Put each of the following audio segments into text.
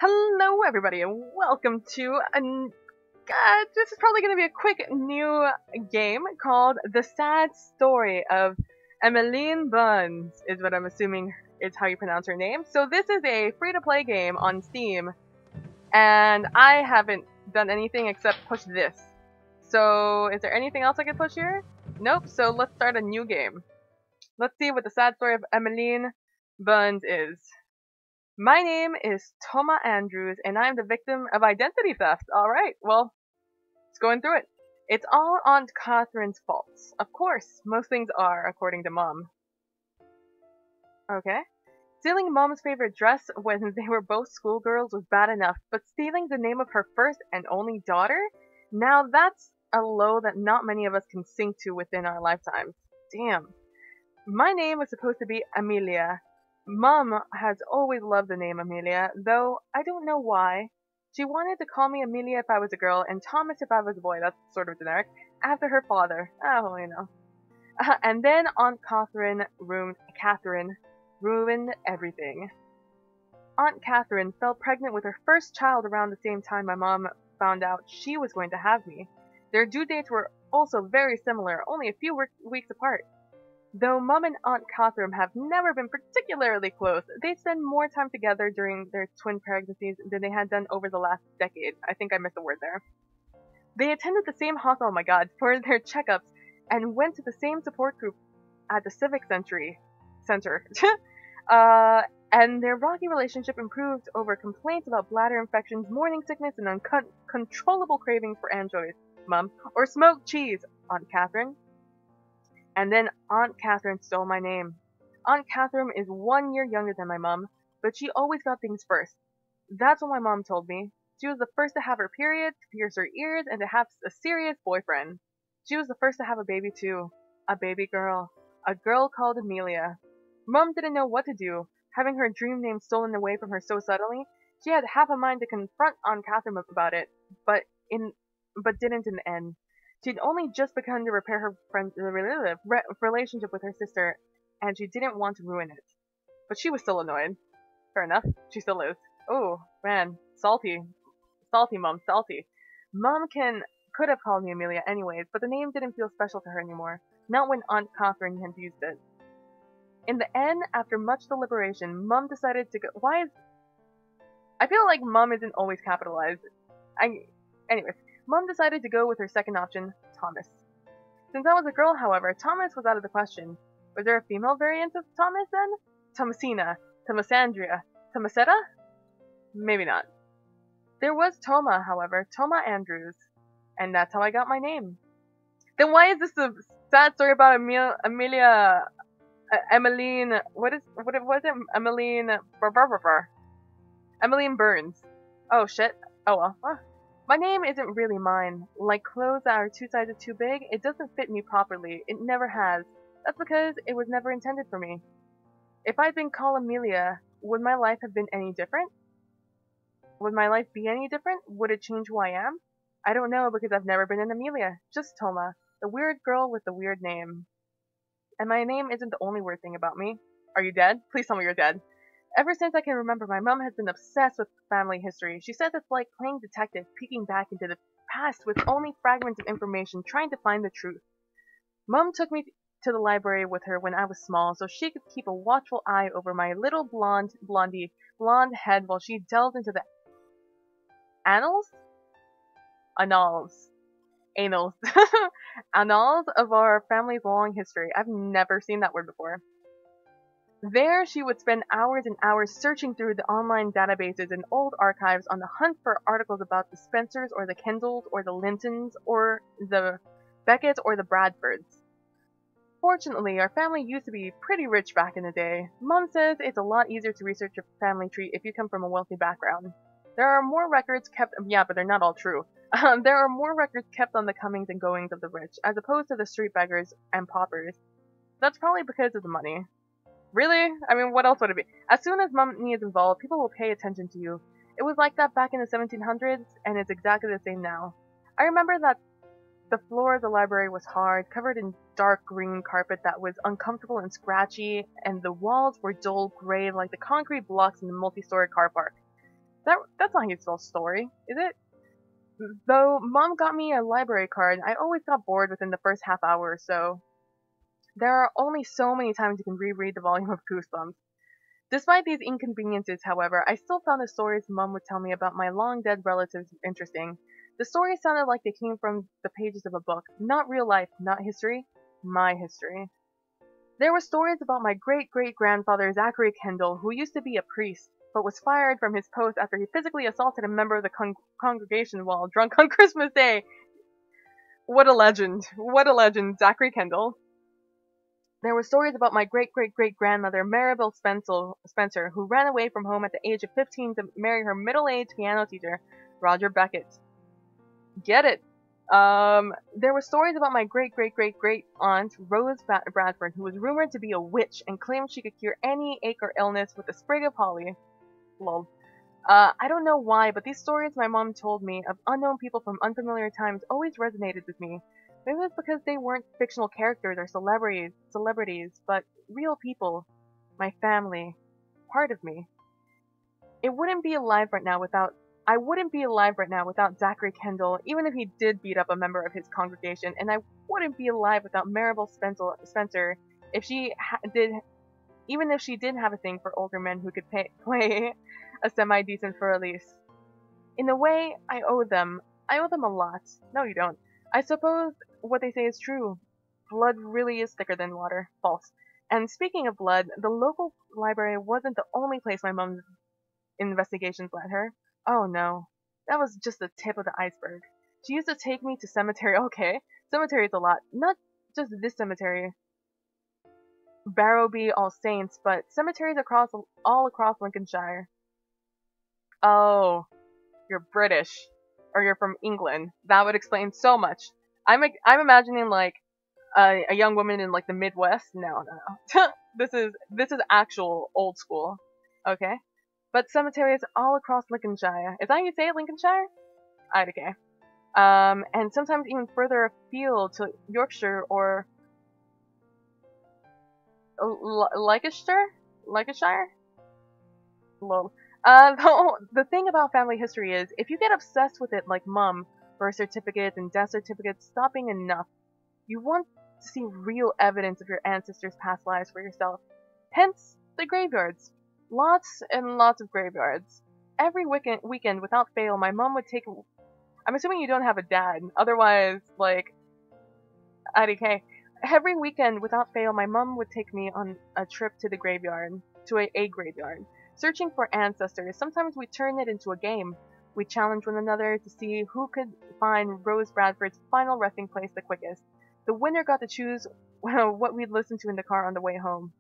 Hello, everybody, and welcome to this is probably going to be a quick new game called The Sad Story of Emmeline Buns, is what I'm assuming is how you pronounce her name. So this is a free-to-play game on Steam, and I haven't done anything except push this. So is there anything else I can push here? Nope, so let's start a new game. Let's see what The Sad Story of Emmeline Buns is. My name is Toma Andrews, and I am the victim of identity theft. Alright, well, let's go through it. It's all Aunt Catherine's fault. Of course, most things are, according to Mom. Okay. Stealing Mom's favorite dress when they were both schoolgirls was bad enough, but stealing the name of her first and only daughter? Now that's a low that not many of us can sink to within our lifetimes. Damn. My name was supposed to be Amelia. Mom has always loved the name Amelia, though I don't know why. She wanted to call me Amelia if I was a girl, and Thomas if I was a boy, that's sort of generic, after her father. Oh, you know. And then Aunt Catherine ruined everything. Aunt Catherine fell pregnant with her first child around the same time my mom found out she was going to have me. Their due dates were also very similar, only a few weeks apart. Though Mom and Aunt Catherine have never been particularly close, they spend more time together during their twin pregnancies than they had done over the last decade. I think I missed a word there. They attended the same hospital, oh my god, for their checkups, and went to the same support group at the Civic Center. And their rocky relationship improved over complaints about bladder infections, morning sickness, and uncontrollable craving for anchovies, Mom, or smoked cheese, Aunt Catherine. And then Aunt Catherine stole my name. Aunt Catherine is 1 year younger than my mom, but she always got things first. That's what my mom told me. She was the first to have her period, to pierce her ears, and to have a serious boyfriend. She was the first to have a baby too. A baby girl. A girl called Amelia. Mom didn't know what to do. Having her dream name stolen away from her so suddenly, she had half a mind to confront Aunt Catherine about it, but didn't in the end. She'd only just begun to repair her relationship with her sister, and she didn't want to ruin it. But she was still annoyed. Fair enough, she still is. Oh, man, salty. Salty, Mom, salty. Mom could have called me Amelia anyways, but the name didn't feel special to her anymore, not when Aunt Catherine had used it. In the end, after much deliberation, Mom decided to go— I feel like Mom isn't always capitalized. Anyways. Mom decided to go with her second option, Thomas. Since I was a girl, however, Thomas was out of the question. Was there a female variant of Thomas then? Thomasina, Thomasandria, Thomasetta? Maybe not. There was Toma, however, Toma Andrews, and that's how I got my name. Then why is this a sad story about Emmeline, what was it? Emmeline Burns. Oh shit. Oh well. Huh. My name isn't really mine. Like clothes that are 2 sizes too big, it doesn't fit me properly. It never has. That's because it was never intended for me. If I'd been called Amelia, would my life have been any different? Would my life be any different? Would it change who I am? I don't know because I've never been an Amelia. Just Toma, the weird girl with the weird name. And my name isn't the only weird thing about me. Are you dead? Please tell me you're dead. Ever since I can remember, my mom has been obsessed with family history. She says it's like playing detective, peeking back into the past with only fragments of information, trying to find the truth. Mom took me to the library with her when I was small, so she could keep a watchful eye over my little blonde head while she delved into the annals of our family's long history. I've never seen that word before. There, she would spend hours and hours searching through the online databases and old archives on the hunt for articles about the Spencers or the Kendalls or the Lintons or the Becketts or the Bradfords. Fortunately, our family used to be pretty rich back in the day. Mom says it's a lot easier to research a family tree if you come from a wealthy background. There are more records kept— yeah, but they're not all true. There are more records kept on the comings and goings of the rich, as opposed to the street beggars and paupers. That's probably because of the money. Really? I mean, what else would it be? As soon as money is involved, people will pay attention to you. It was like that back in the 1700s, and it's exactly the same now. I remember that the floor of the library was hard, covered in dark green carpet that was uncomfortable and scratchy, and the walls were dull gray like the concrete blocks in the multi-story car park. That's not how you spell story, is it? Though Mom got me a library card, I always got bored within the first half hour or so. There are only so many times you can reread the volume of Goosebumps. Despite these inconveniences, however, I still found the stories Mum would tell me about my long-dead relatives interesting. The stories sounded like they came from the pages of a book, not real life, not history, my history. There were stories about my great-great-grandfather Zachary Kendall, who used to be a priest, but was fired from his post after he physically assaulted a member of the congregation while drunk on Christmas Day. What a legend. What a legend, Zachary Kendall. There were stories about my great-great-great-grandmother, Maribel Spencer, who ran away from home at the age of 15 to marry her middle-aged piano teacher, Roger Beckett. Get it? There were stories about my great-great-great-great aunt, Rose Bradford, who was rumored to be a witch and claimed she could cure any ache or illness with a sprig of holly. Lol. I don't know why, but these stories my mom told me of unknown people from unfamiliar times always resonated with me. Maybe it was because they weren't fictional characters or celebrities, but real people. My family. Part of me. It wouldn't be alive right now without I wouldn't be alive right now without Zachary Kendall, even if he did beat up a member of his congregation, and I wouldn't be alive without Maribel Spencer if she even if she did have a thing for older men who could play a semi-decent for Elise. In a way, I owe them. I owe them a lot. No, you don't. I suppose what they say is true. Blood really is thicker than water. False. And speaking of blood, the local library wasn't the only place my mom's investigations led her. Oh no. That was just the tip of the iceberg. She used to take me to cemetery. Okay, cemeteries a lot. Not just this cemetery, Barrowby All Saints, but cemeteries all across Lincolnshire. Oh, you're British, or you're from England. That would explain so much. I'm imagining like a young woman in like the Midwest. No. This is actual old school. Okay, but cemeteries all across Lincolnshire. Is that how you say it, Lincolnshire? Okay. And sometimes even further afield to Yorkshire or Lancashire? Lol. The thing about family history is, if you get obsessed with it like Mum, birth certificates and death certificates stop being enough. You want to see real evidence of your ancestors' past lives for yourself. Hence, the graveyards. Lots and lots of graveyards. Every weekend, without fail, my mom would take... I'm assuming you don't have a dad, otherwise, like... IDK. Every weekend, without fail, my mom would take me on a trip to the graveyard, to a graveyard, searching for ancestors. Sometimes we turn it into a game. We challenge one another to see who could find Rose Bradford's final resting place the quickest. The winner got to choose what we'd listen to in the car on the way home.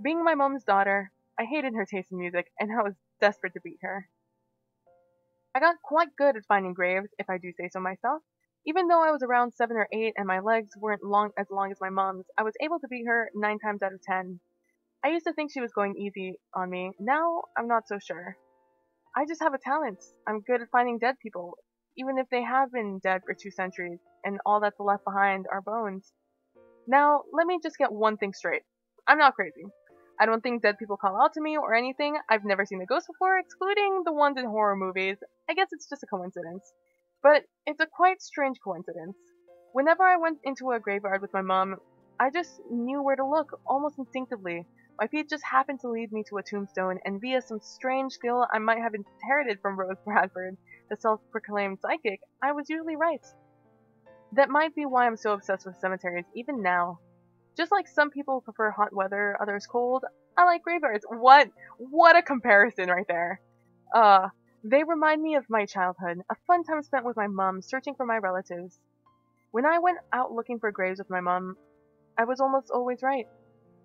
Being my mom's daughter, I hated her taste in music, and I was desperate to beat her. I got quite good at finding graves, if I do say so myself. Even though I was around 7 or 8 and my legs weren't long as my mom's, I was able to beat her 9 times out of 10. I used to think she was going easy on me. Now, I'm not so sure. I just have a talent. I'm good at finding dead people, even if they have been dead for 2 centuries, and all that's left behind are bones. Now, let me just get one thing straight. I'm not crazy. I don't think dead people call out to me or anything. I've never seen a ghost before, excluding the ones in horror movies. I guess it's just a coincidence. But it's a quite strange coincidence. Whenever I went into a graveyard with my mom, I just knew where to look, almost instinctively. My feet just happened to lead me to a tombstone, and via some strange skill I might have inherited from Rose Bradford, the self-proclaimed psychic, I was usually right. That might be why I'm so obsessed with cemeteries, even now. Just like some people prefer hot weather, others cold, I like graveyards. What a comparison right there. They remind me of my childhood, a fun time spent with my mom searching for my relatives. When I went out looking for graves with my mom, I was almost always right.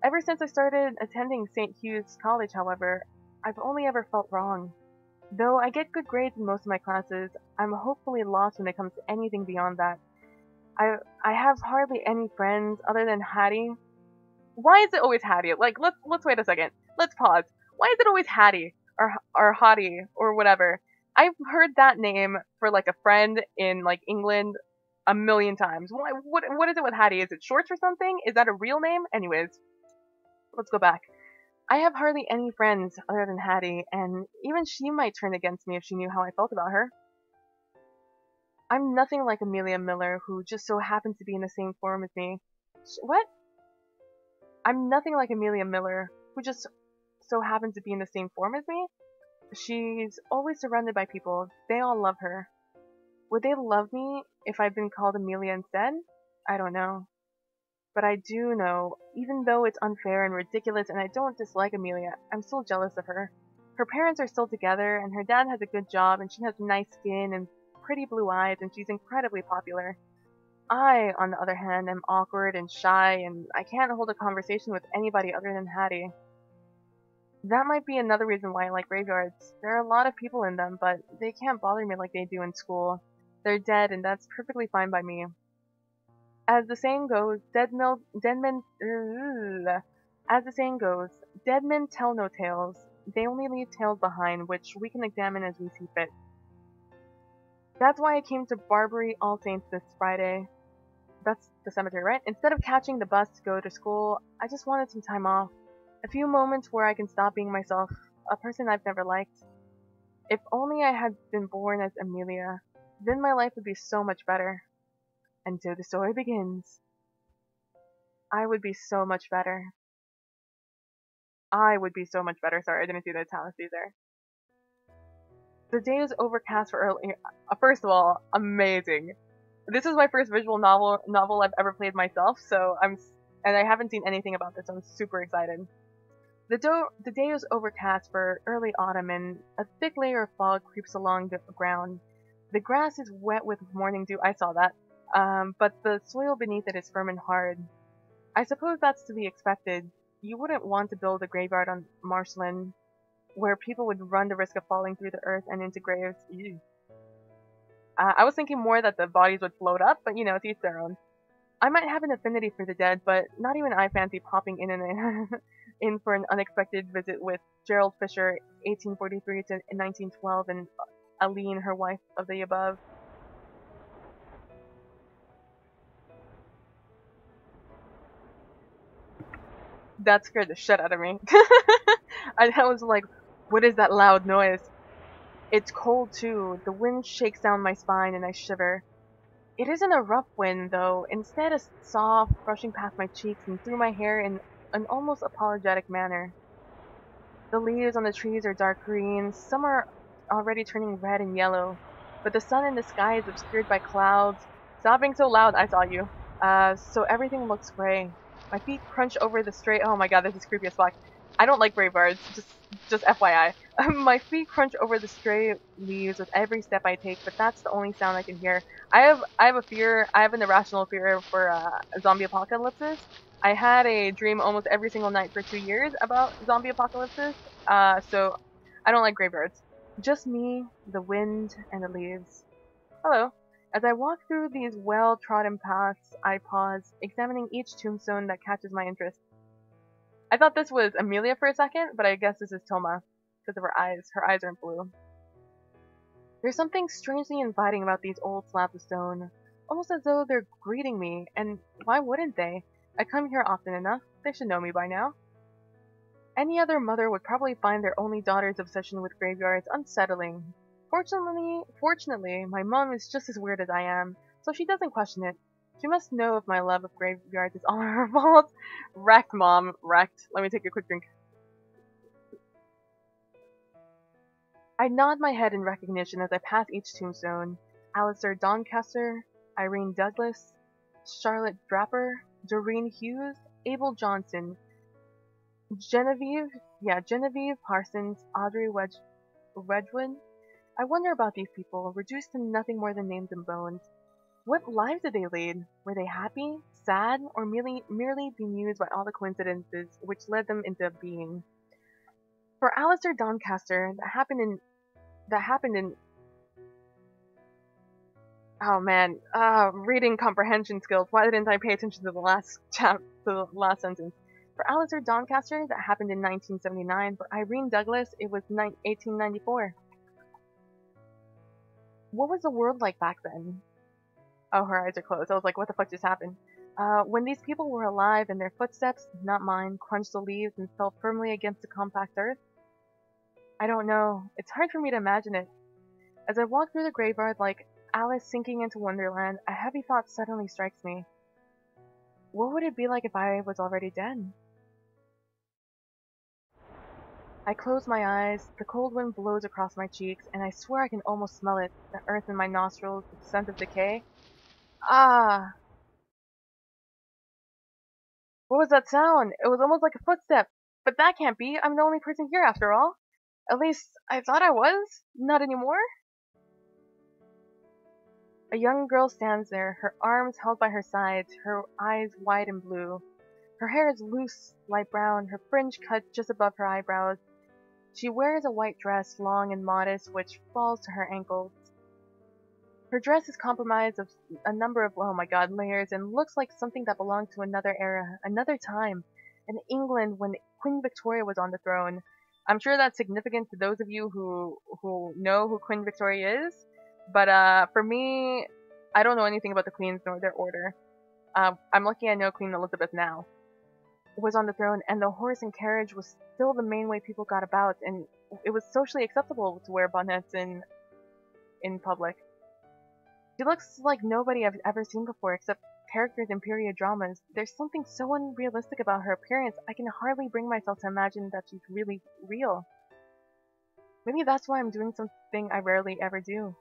Ever since I started attending St. Hugh's College, however, I've only ever felt wrong. Though I get good grades in most of my classes, I'm hopefully lost when it comes to anything beyond that. I have hardly any friends other than Hattie. Why is it always Hattie? Like, let's wait a second. Let's pause. Why is it always Hattie? Or Hottie, or whatever. I've heard that name for like a friend in like England a million times. What is it with Hattie? Is it short for something? Is that a real name? Anyways, let's go back. I have hardly any friends other than Hattie, and even she might turn against me if she knew how I felt about her. I'm nothing like Amelia Miller, who just so happens to be in the same form as me. What? I'm nothing like Amelia Miller, who just so happens to be in the same form as me. She's always surrounded by people. They all love her. Would they love me if I'd been called Amelia instead? I don't know. But I do know, even though it's unfair and ridiculous and I don't dislike Amelia, I'm still jealous of her. Her parents are still together, and her dad has a good job, and she has nice skin and pretty blue eyes, and she's incredibly popular. I, on the other hand, am awkward and shy, and I can't hold a conversation with anybody other than Hattie. That might be another reason why I like graveyards. There are a lot of people in them, but they can't bother me like they do in school. They're dead, and that's perfectly fine by me. As the saying goes, dead men tell no tales. They only leave tales behind, which we can examine as we see fit. That's why I came to Barbary All Saints this Friday. That's the cemetery, right? Instead of catching the bus to go to school, I just wanted some time off. A few moments where I can stop being myself, a person I've never liked. If only I had been born as Amelia, then my life would be so much better. And so the story begins. I would be so much better. I would be so much better. Sorry, I didn't see the italics there. The day is overcast for early. First of all, amazing. This is my first visual novel I've ever played myself, and I haven't seen anything about this, so I'm super excited. The day is overcast for early autumn, and a thick layer of fog creeps along the ground. The grass is wet with morning dew. I saw that. But the soil beneath it is firm and hard. I suppose that's to be expected. You wouldn't want to build a graveyard on marshland where people would run the risk of falling through the earth and into graves. I was thinking more that the bodies would float up, but to each their own. I might have an affinity for the dead, but not even I fancy popping in for an unexpected visit with Gerald Fisher, 1843 to 1912, and Aline, her wife of the above. That scared the shit out of me. I was like, what is that loud noise? It's cold too. The wind shakes down my spine and I shiver. It isn't a rough wind though, instead a soft, brushing past my cheeks and through my hair in an almost apologetic manner. The leaves on the trees are dark green, some are already turning red and yellow, but the sun in the sky is obscured by clouds. Stop being so loud, I saw you. So everything looks gray. My feet crunch over the stray. Oh my god, this is creepy as fuck. I don't like graveyards, just FYI. My feet crunch over the stray leaves with every step I take, but that's the only sound I can hear. I have an irrational fear for zombie apocalypses. I had a dream almost every single night for 2 years about zombie apocalypses, so I don't like graveyards. Just me, the wind, and the leaves. Hello. As I walk through these well-trodden paths, I pause, examining each tombstone that catches my interest. I thought this was Amelia for a second, but I guess this is Toma, because of her eyes. Her eyes aren't blue. There's something strangely inviting about these old slabs of stone, almost as though they're greeting me, and why wouldn't they? I come here often enough. They should know me by now. Any other mother would probably find their only daughter's obsession with graveyards unsettling. Fortunately, my mom is just as weird as I am, so she doesn't question it. She must know if my love of graveyards is all her fault. Wrecked, Mom. Wrecked. Let me take a quick drink. I nod my head in recognition as I pass each tombstone. Alistair Doncaster, Irene Douglas, Charlotte Draper, Doreen Hughes, Abel Johnson, Genevieve Parsons, Audrey Wedgwood. I wonder about these people, reduced to nothing more than names and bones. What lives did they lead? Were they happy, sad, or merely bemused by all the coincidences which led them into being? For Alistair Doncaster, that happened in oh man, reading comprehension skills. Why didn't I pay attention to the last sentence? For Alistair Doncaster, that happened in 1979. For Irene Douglas, it was 1894. What was the world like back then? Oh, her eyes are closed. I was like, what the fuck just happened? When these people were alive and their footsteps, not mine, crunched the leaves and fell firmly against the compact earth? I don't know. It's hard for me to imagine it. As I walk through the graveyard like Alice sinking into Wonderland, a heavy thought suddenly strikes me. What would it be like if I was already dead? I close my eyes, the cold wind blows across my cheeks, and I swear I can almost smell it, the earth in my nostrils, the scent of decay. Ah! What was that sound? It was almost like a footstep. But that can't be. I'm the only person here after all. At least, I thought I was. Not anymore. A young girl stands there, her arms held by her sides, her eyes wide and blue. Her hair is loose, light brown, her fringe cut just above her eyebrows. She wears a white dress, long and modest, which falls to her ankles. Her dress is comprised of a number of, oh my god, layers, and looks like something that belonged to another era, another time, in England when Queen Victoria was on the throne. I'm sure that's significant to those of you who know who Queen Victoria is, but for me, I don't know anything about the queens nor their order. I'm lucky I know Queen Elizabeth now. Was on the throne, and the horse and carriage was still the main way people got about, and it was socially acceptable to wear bonnets in public. She looks like nobody I've ever seen before except characters in period dramas. There's something so unrealistic about her appearance, I can hardly bring myself to imagine that she's really real. Maybe that's why I'm doing something I rarely ever do.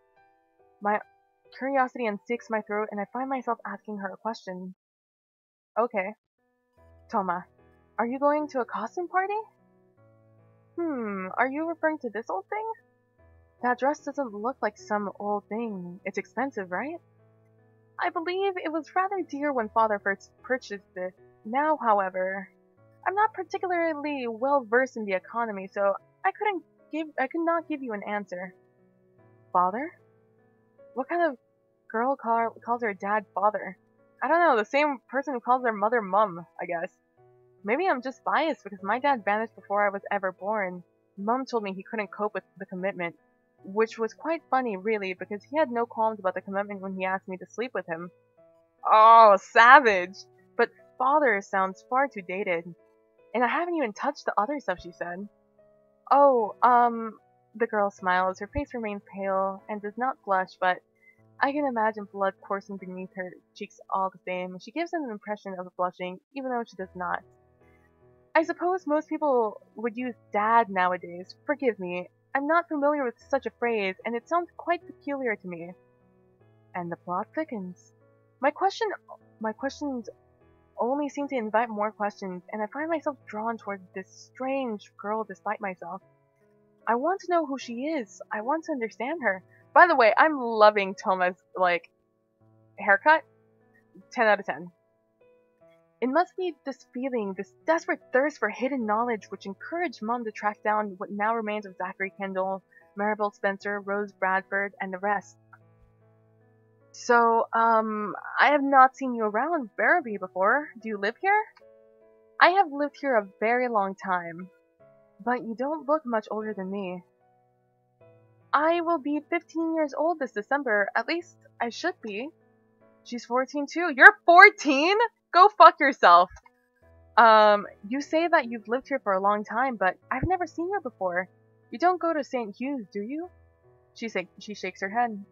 My curiosity unsticks my throat, and I find myself asking her a question. Okay, Toma, are you going to a costume party? Are you referring to this old thing? That dress doesn't look like some old thing. It's expensive, right? I believe it was rather dear when father first purchased it. Now, however, I'm not particularly well versed in the economy, so I could not give you an answer. Father? What kind of girl calls her dad father? I don't know, the same person who calls their mother mum, I guess. Maybe I'm just biased because my dad vanished before I was ever born. Mum told me he couldn't cope with the commitment, which was quite funny, really, because he had no qualms about the commitment when he asked me to sleep with him. Oh, savage! But father sounds far too dated. And I haven't even touched the other stuff she said. Oh, the girl smiles. Her face remains pale and does not blush, but I can imagine blood coursing beneath her cheeks all the same. She gives an impression of blushing, even though she does not. I suppose most people would use dad nowadays. Forgive me. I'm not familiar with such a phrase, and it sounds quite peculiar to me. And the plot thickens. My questions only seem to invite more questions, and I find myself drawn toward this strange girl despite myself. I want to know who she is. I want to understand her. By the way, I'm loving Toma's, haircut. 10 out of 10. It must be this feeling, this desperate thirst for hidden knowledge which encouraged Mom to track down what now remains of Zachary Kendall, Maribel Spencer, Rose Bradford, and the rest. So, I have not seen you around Barrowby before. Do you live here? I have lived here a very long time, but you don't look much older than me. I will be 15 years old this December. At least, I should be. She's 14 too. You're 14?! Go fuck yourself! You say that you've lived here for a long time, but I've never seen you before. You don't go to St. Hugh's, do you? She shakes her head.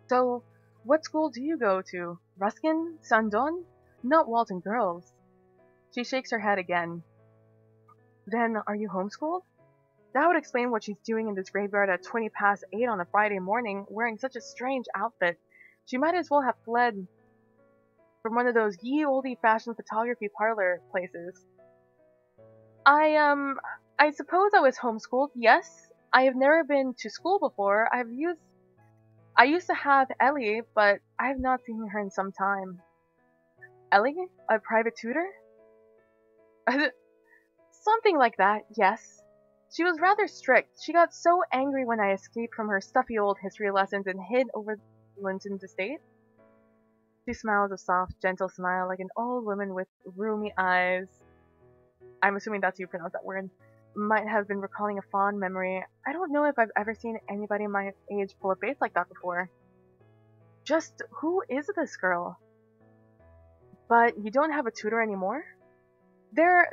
So, what school do you go to? Ruskin? Sandon? Not Walton Girls. She shakes her head again. Then, are you homeschooled? That would explain what she's doing in this graveyard at 20 past 8 on a Friday morning, wearing such a strange outfit. She might as well have fled from one of those ye olde fashioned photography parlor places. I suppose I was homeschooled, yes. I have never been to school before. I used to have Ellie, but I have not seen her in some time. Ellie? A private tutor? Something like that, yes. She was rather strict. She got so angry when I escaped from her stuffy old history lessons and hid over Linton's estate. She smiles a soft, gentle smile like an old woman with rheumy eyes. I'm assuming that's how you pronounce that word. Might have been recalling a fond memory. I don't know if I've ever seen anybody my age pull a face like that before. Just who is this girl? But you don't have a tutor anymore? There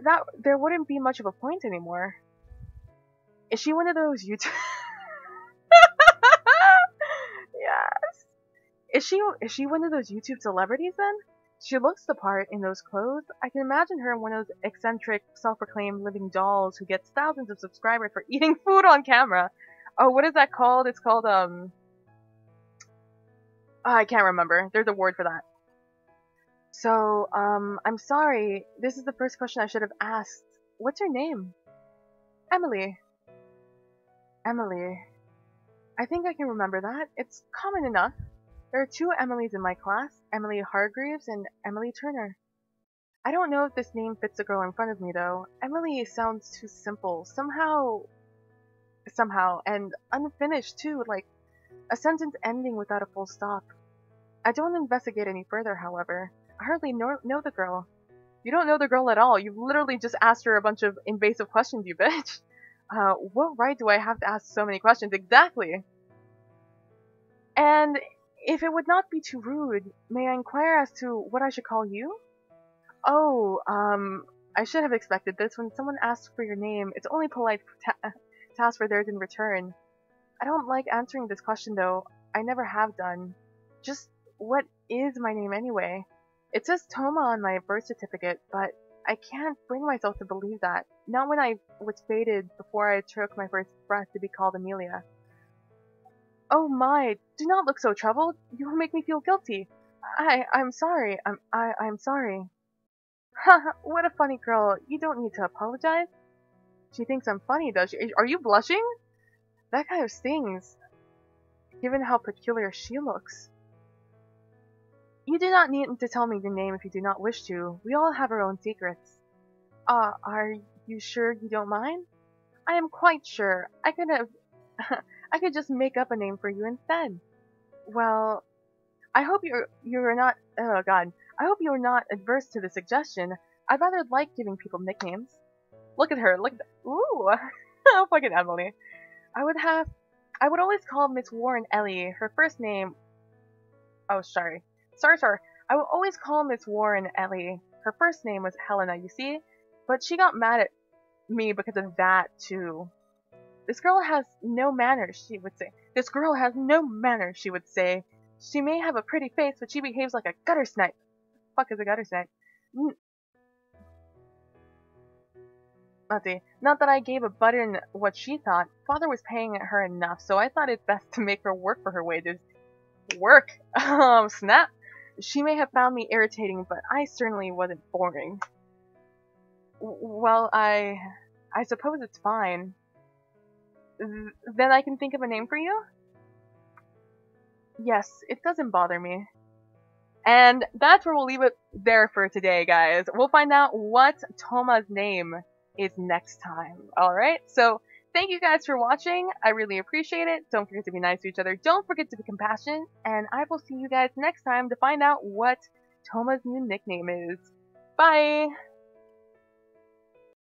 wouldn't be much of a point anymore. Is she one of those YouTube? Yes. Is she one of those YouTube celebrities then? She looks the part in those clothes. I can imagine her one of those eccentric, self-proclaimed living dolls who gets thousands of subscribers for eating food on camera. Oh, what is that called? It's called I can't remember. There's a word for that. So, I'm sorry. This is the first question I should have asked. What's your name? Emily. Emily. I think I can remember that. It's common enough. There are 2 Emilys in my class, Emily Hargreaves and Emily Turner. I don't know if this name fits the girl in front of me though. Emily sounds too simple, somehow, and unfinished too, like a sentence ending without a full stop. I don't investigate any further, however. I hardly know the girl. You don't know the girl at all. You've literally just asked her a bunch of invasive questions, you bitch. What right do I have to ask so many questions? Exactly. And if it would not be too rude, may I inquire as to what I should call you? Oh, I should have expected this. When someone asks for your name, it's only polite to ask for theirs in return. I don't like answering this question though. I never have done. Just, what is my name anyway? It says Toma on my birth certificate, but I can't bring myself to believe that. Not when I was fated before I took my first breath to be called Amelia. Oh my, do not look so troubled. You will make me feel guilty. I'm sorry. I'm sorry. Haha, what a funny girl. You don't need to apologize. She thinks I'm funny, does she? Are you blushing? That kind of stings, given how peculiar she looks. You do not need to tell me your name if you do not wish to. We all have our own secrets. Are you sure you don't mind? I am quite sure. I could just make up a name for you instead. Well, I hope you're not. Oh God, I hope you're not adverse to the suggestion. I'd rather like giving people nicknames. Look at her. Look. Ooh, fucking Emily. I would always call Miss Warren Ellie. Her first name. Oh, sorry. I will always call Miss Warren Ellie. Her first name was Helena, you see? But she got mad at me because of that, too. This girl has no manners, she would say. This girl has no manners, she would say. She may have a pretty face, but she behaves like a gutter snipe. Fuck is a gutter snipe? Let's see. Not that I gave a button what she thought. Father was paying her enough, so I thought it best to make her work for her wages. Work? Snap. She may have found me irritating, but I certainly wasn't boring. Well, I suppose it's fine. Then I can think of a name for you? Yes, it doesn't bother me. And that's where we'll leave it there for today, guys. We'll find out what Toma's name is next time. Alright, so thank you guys for watching. I really appreciate it. Don't forget to be nice to each other. Don't forget to be compassionate. And I will see you guys next time to find out what Toma's new nickname is. Bye!